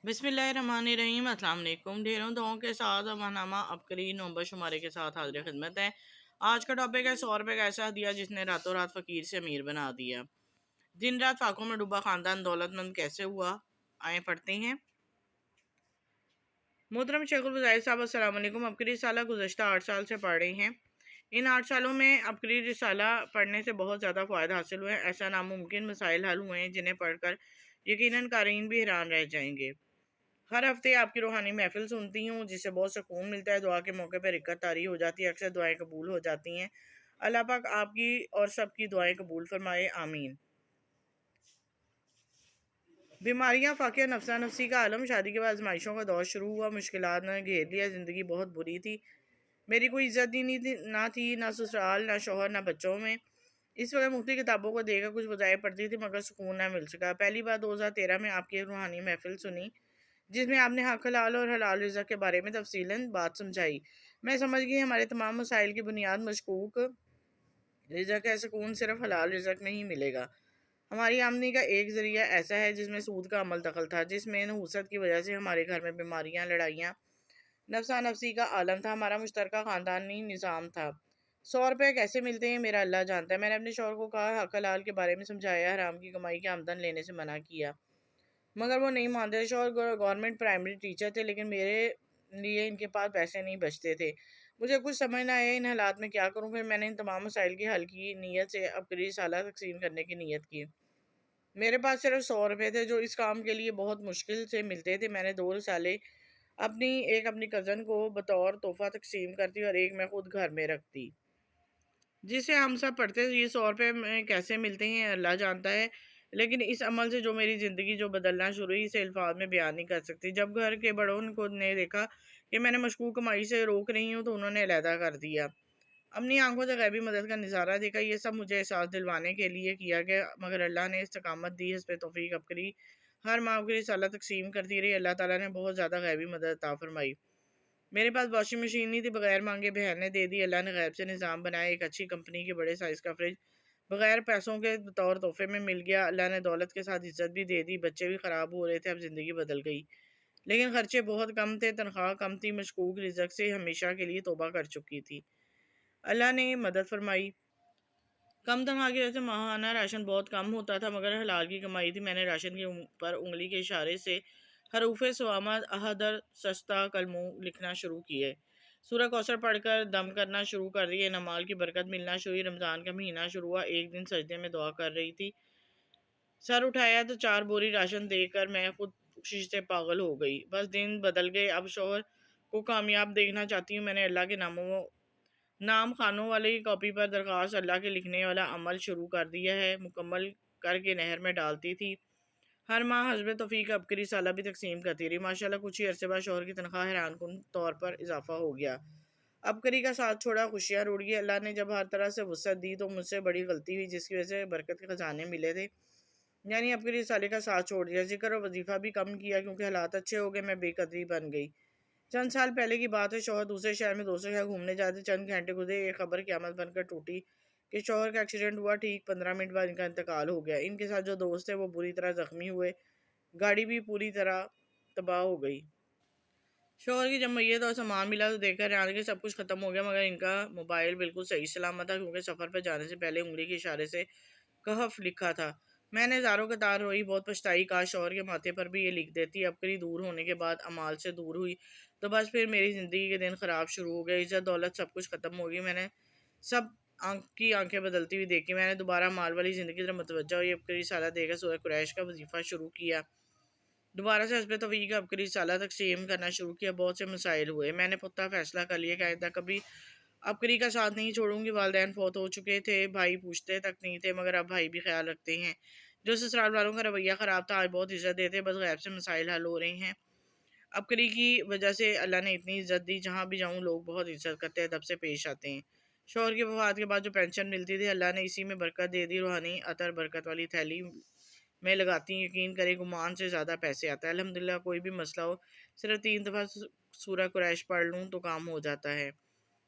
बिस्मिल्लाहिर्रहमानिर्रहीम। अस्सलाम वालेकुम। ढेरों दुआओं के साथ अमानामा अबकरी नंबर शुमारे के साथ हाजिर खिदमत है। आज का टॉपिक है 100 रुपये का ऐसा दिया जिसने रातों रात फ़कीर से अमीर बना दिया। दिन रात फाकों में डूबा ख़ानदान दौलतमंद कैसे हुआ, आए पढ़ते हैं। मोहतरम शेखुल वज़ाइर साहब अस्सलाम वालेकुम। अबकरी रिसाला गुज़श्ता 8 साल से पढ़ रहे हैं। इन 8 सालों में अबकरी रिसाला पढ़ने से बहुत ज़्यादा फ़ायदा हासिल हुए हैं। ऐसा नामुमकिन मसाइल हल हुए हैं जिन्हें पढ़कर यकीनन क़ारीन भी हैरान रह जाएंगे। हर हफ्ते आपकी रूहानी महफिल सुनती हूँ जिससे बहुत सुकून मिलता है। दुआ के मौके पर रिक्कत तारी हो जाती है, अक्सर दुआएं कबूल हो जाती हैं। अल्लाह पाक आपकी और सबकी दुआएं कबूल फरमाए, आमीन। बीमारियां, फाकिया, नफसा नफसी का आलम। शादी के बाद आजमाइशों का दौर शुरू हुआ। मुश्किलात ने घेर लिया। ज़िंदगी बहुत बुरी थी। मेरी कोई इज्जत ही नहीं थी, ना ससुराल, ना शोहर, ना बच्चों में। इस वक्त मुख्तलिफ किताबों को देखकर कुछ बजाय पढ़ती थी मगर सुकून ना मिल सका। पहली बार 2013 में आपकी रूहानी महफिल सुनी जिसमें आपने हक हलाल और हलाल रिज़्क़ के बारे में तफसीलन बात समझाई। मैं समझ गई हमारे तमाम मसाइल की बुनियाद मशकूक रिज़्क़ है। सुकून सिर्फ हलाल रिज़्क़ में ही मिलेगा। हमारी आमदनी का एक ज़रिया ऐसा है जिसमें सूद का अमल दखल था, जिसमें नहूसत की वजह से हमारे घर में बीमारियाँ, लड़ाइयाँ, नफसा नफसी का आलम था। हमारा मुश्तरका ख़ानदानी निज़ाम था। 100 रुपये कैसे मिलते हैं मेरा अल्लाह जानता है। मैंने अपने शौहर को कहा, हक हलाल के बारे में समझाया, हराम की कमाई के आमदन लेने से मना किया मगर वो नहीं मानते। शौहर गवर्नमेंट प्राइमरी टीचर थे लेकिन मेरे लिए इनके पास पैसे नहीं बचते थे। मुझे कुछ समझ ना आया इन हालात में क्या करूं। फिर मैंने इन तमाम मसाइल के हल की नीयत से अबकरी साला तकसीम करने की नीयत की। मेरे पास सिर्फ 100 रुपये थे जो इस काम के लिए बहुत मुश्किल से मिलते थे। मैंने 2 साले अपनी कज़न को बतौर तोहफा तकसीम करती और एक मैं खुद घर में रखती, जिसे हम सब पढ़ते थे। ये 100 रुपये में कैसे मिलते हैं अल्लाह जानता है, लेकिन इस अमल से जो मेरी ज़िंदगी जो बदलना शुरू हुई इसे अल्फाज में बयान नहीं कर सकती। जब घर के बड़ों को ने देखा कि मैंने मशकूक कमाई से रोक रही हूँ तो उन्होंने अलहदा कर दिया। अपनी आंखों से गैबी मदद का नज़ारा देखा। ये सब मुझे एहसास दिलवाने के लिए किया गया मगर अल्लाह ने इस्तकामत दी, इस पर तौफीक अबकरी हर माह की साला तकसीम करती रही। अल्लाह ताला ने बहुत ज़्यादा गैबी मदद अता फरमाई। मेरे पास वॉशिंग मशीन नहीं थी, बगैर मांगे बहन ने दे दी। अल्लाह ने गैब से निज़ाम बनाया। एक अच्छी कंपनी के बड़े साइज़ का फ्रिज बगैर पैसों के तौर तोहफे में मिल गया। अल्लाह ने दौलत के साथ इज्जत भी दे दी। बच्चे भी ख़राब हो रहे थे, अब ज़िंदगी बदल गई लेकिन खर्चे बहुत कम थे, तनख्वाह कम थी। मशकूक रिज़्क़ से हमेशा के लिए तौबा कर चुकी थी। अल्लाह ने मदद फरमाई। कम तनख्वाह की वजह से माहाना राशन बहुत कम होता था मगर हलाल की कमाई थी। मैंने राशन के पर उंगली के इशारे से हरूफे सवामा अहदर सस्ता कलमू लिखना शुरू किए। सूरह कौसर पढ़कर दम करना शुरू कर दिए। नमाल की बरकत मिलना शुरू हुई। रमज़ान का महीना शुरू हुआ। एक दिन सजदे में दुआ कर रही थी, सर उठाया तो 4 बोरी राशन देकर मैं खुद खुशी से पागल हो गई। बस दिन बदल गए। अब शोहर को कामयाब देखना चाहती हूँ। मैंने अल्लाह के नाम खानों वाली कॉपी पर दरख्वास्त अल्लाह के लिखने वाला अमल शुरू कर दिया है। मुकम्मल करके नहर में डालती थी। हर माह हस्ब तौफीक अबकरी साला भी तकसीम करती रही। माशाल्लाह कुछ ही अरसे बाद शोहर की तनख्वाह हैरानकुन तौर पर इजाफा हो गया। अबकरी का साथ छोड़ा, खुशियाँ रुड़ गई। अल्लाह ने जब हर तरह से वसअत दी तो मुझसे बड़ी गलती हुई जिसकी वजह से बरकत के खजाने मिले थे, यानी अबकरी साले का साथ छोड़ दिया। जिक्र और वजीफ़ा भी कम किया क्योंकि हालात अच्छे हो गए। मैं बेकदरी बन गई। चंद साल पहले की बात है। शौहर दूसरे शहर में दोस्तों के साथ घूमने जाते। चंद घंटे गुजरे, एक खबर क़यामत बनकर टूटी कि शौहर का एक्सीडेंट हुआ। ठीक 15 मिनट बाद इनका इंतकाल हो गया। इनके साथ जो दोस्त थे वो बुरी तरह ज़ख्मी हुए। गाड़ी भी पूरी तरह तबाह हो गई। शौहर की जब मैयत और सामान मिला तो देखकर हैरान कि सब कुछ ख़त्म हो गया मगर इनका मोबाइल बिल्कुल सही सलामत था क्योंकि सफ़र पर जाने से पहले उंगली के इशारे से कहफ लिखा था। मैंने ज़ारों कतार रोई, बहुत पछताई। काश शौहर के माथे पर भी ये लिख देती। अबकरी दूर होने के बाद अमाल से दूर हुई तो बस फिर मेरी ज़िंदगी के दिन ख़राब शुरू हो गए। इज़्ज़त दौलत सब कुछ ख़त्म हो गई। मैंने सब आंखें बदलती हुई देखी। मैंने दोबारा माल वाली ज़िंदगी की तरफ मुतवज्जो हुई। अबकरी साला देकर सूरह कुरैश का वजीफ़ा शुरू किया। दोबारा से हस्ब तौफीक का अबकरी साला तकसीम करना शुरू किया। बहुत से मसाइल हुए। मैंने पुख्ता फ़ैसला कर लिया कि आइंदा कभी अबकरी का साथ नहीं छोड़ूंगी। वालिदैन फौत हो चुके थे, भाई पूछते तक नहीं थे मगर अब भाई भी ख्याल रखते हैं। जो ससुराल वालों का रवैया ख़राब था आज बहुत इज़्ज़त देते। बस गैब से मसाइल हल हो रहे हैं। अबकरी की वजह से अल्लाह ने इतनी इज़्ज़त दी, जहाँ भी जाऊँ लोग बहुत इज़्ज़त करते हैं, अदब से पेश आते हैं। शौहर की वफ़ात के बाद जो पेंशन मिलती थी अल्लाह ने इसी में बरकत दे दी। रूहानी अतर बरकत वाली थैली में लगाती हैं। यकीन करें गुमान से ज़्यादा पैसे आता है। अल्हम्दुलिल्लाह कोई भी मसला हो सिर्फ 3 दफ़ा सूरह कुरैश पढ़ लूँ तो काम हो जाता है।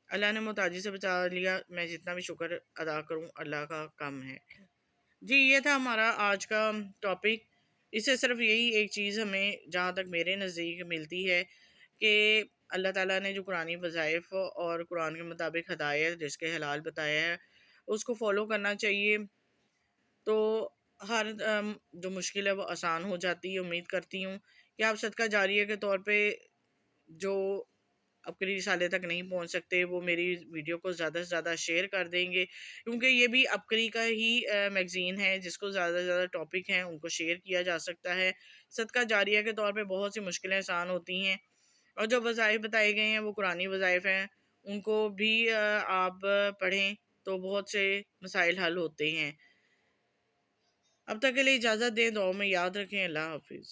अल्लाह ने मुताजी से बचा लिया। मैं जितना भी शुक्र अदा करूँ अल्लाह का कम है। जी, ये था हमारा आज का टॉपिक। اس سے صرف یہی ایک چیز ہمیں جہاں تک میرے نزدیک ملتی ہے کہ اللہ تعالیٰ نے جو قرآنی وظائف اور قرآن کے مطابق ہدایت جس کے حلال بتایا ہے اس کو فالو کرنا چاہیے، تو ہر جو مشکل ہے وہ آسان ہو جاتی ہے۔ امید کرتی ہوں کہ آپ صدقہ جاریہ کے طور پہ جو اپنی رسالے تک نہیں پہنچ سکتے وہ میری ویڈیو کو زیادہ سے زیادہ شیئر کر دیں گے، کیونکہ یہ بھی اپکری کا ہی میگزین ہے جس کو زیادہ سے زیادہ ٹاپک ہیں ان کو شیئر کیا جا سکتا ہے۔ صدقہ جاریہ کے طور پہ بہت سی مشکلیں آسان ہوتی ہیں، اور جو وظائف بتائے گئے ہیں وہ قرآنی وظائف ہیں، ان کو بھی آپ پڑھیں تو بہت سے مسائل حل ہوتے ہیں۔ اب تک کے لیے اجازت دیں، دعاؤں میں یاد رکھیں۔ اللہ حافظ۔